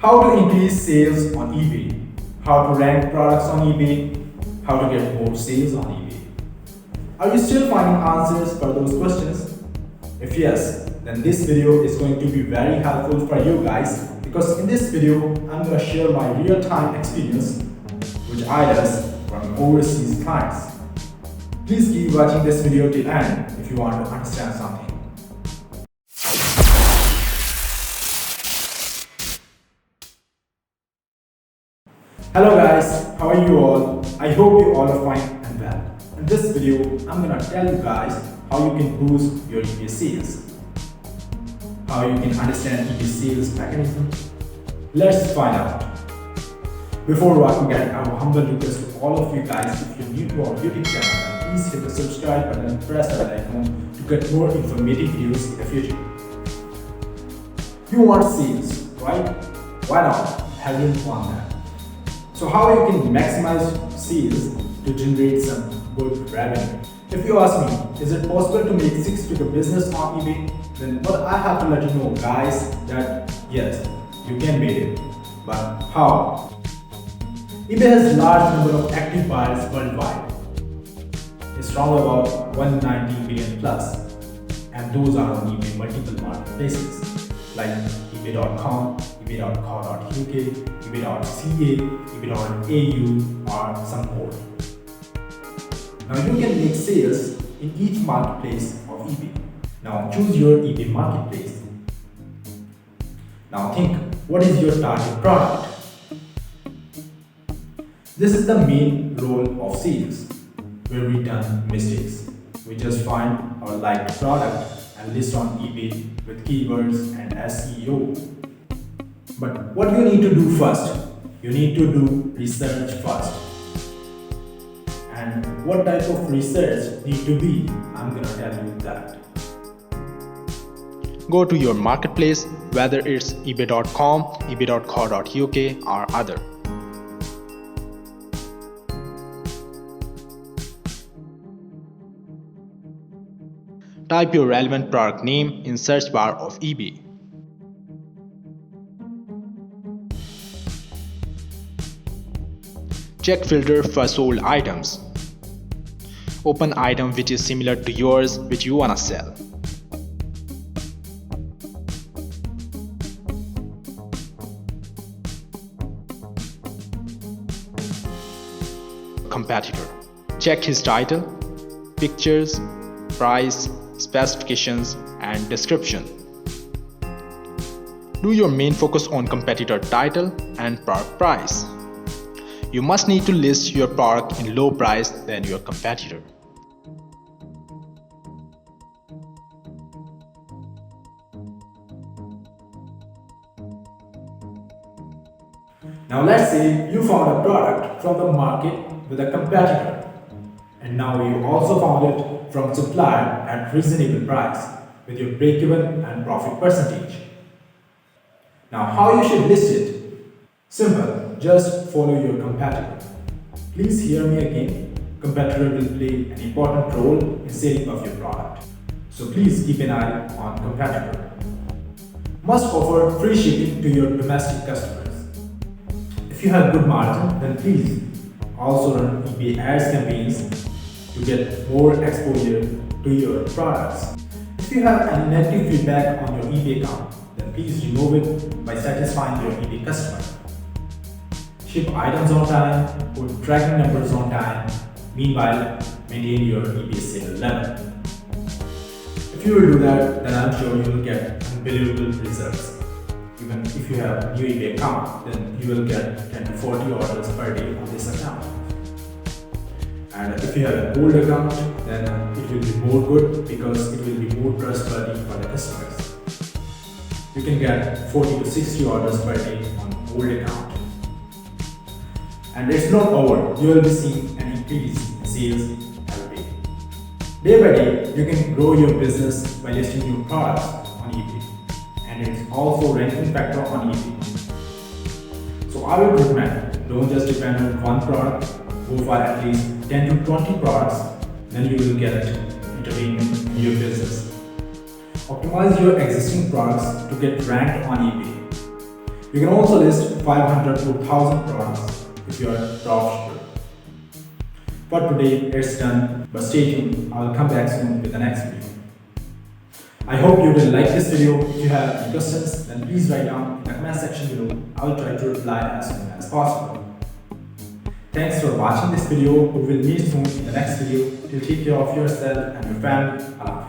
How to increase sales on eBay, how to rank products on eBay, how to get more sales on eBay. Are you still finding answers for those questions? If yes, then this video is going to be very helpful for you guys because in this video I'm going to share my real-time experience which I does from overseas clients. Please keep watching this video till end if you want to understand something. Hello guys, how are you all? I hope you all are fine and well. In this video, I'm gonna tell you guys how you can boost your eBay sales. How you can understand eBay sales mechanism. Let's find out. Before I forget, I will humble request to all of you guys, if you're new to our YouTube channel, please hit the subscribe button and press the bell icon to get more informative videos in the future. You want sales, right? Why not? Everyone wants that. So how you can maximize sales to generate some good revenue? If you ask me, is it possible to make six-figure business on eBay? Then what I have to let you know guys that yes, you can make it. But how? eBay has large number of active buyers worldwide. It's around about 190 million plus. And those are on eBay multiple marketplaces like ebay.com, ebay.co.uk, ebay.ca, ebay.au or some more. Now you can make sales in each marketplace of eBay. Now choose your eBay marketplace. Now think, what is your target product? This is the main role of sales, where we done mistakes. We just find our liked product and list on eBay with keywords and SEO. But what you need to do first? You need to do research first. And what type of research need to be? I'm gonna tell you that. Go to your marketplace, whether it's ebay.com, ebay.co.uk or other. Type your relevant product name in search bar of eBay. Check filter for sold items. Open item which is similar to yours which you wanna sell. Competitor. Check his title, pictures, price, specifications and description. Do your main focus on competitor title and product price. You must need to list your product in low price than your competitor. Now let's say you found a product from the market with a competitor. And now you also found it from a supplier at reasonable price with your break-even and profit percentage. Now how you should list it? Simple, just follow your competitor. Please hear me again, competitor will play an important role in selling of your product. So please keep an eye on competitor. Must offer free shipping to your domestic customers. If you have good margin, then please also run eBay ads campaigns to get more exposure to your products. If you have any negative feedback on your eBay account, then please remove it by satisfying your eBay customer. Ship items on time, put tracking numbers on time, meanwhile maintain your eBay sale level. If you will do that, then I'm sure you will get unbelievable results. Even if you have a new eBay account, then you will get 10 to 40 orders per day on this account. And if you have an old account, then it will be more good because it will be more trustworthy for the customers. You can get 40 to 60 orders per day on old account. And it's not over, you will be seeing an increase in sales every day. Day by day, you can grow your business by listing your products on eBay. And it's also ranking factor on eBay. So I would recommend, don't just depend on one product, go for at least 10 to 20 products, then you will get entertainment in your business. Optimize your existing products to get ranked on eBay. You can also list 500 to 1000 products if you are dropshipper. For today, it's done, but stay tuned, I will come back soon with the next video. I hope you will like this video. If you have any questions, then please write down in the comment section below. I will try to reply as soon as possible. Thanks for watching this video. We will meet soon in the next video. Till take care of yourself and your family. Allah Hafiz.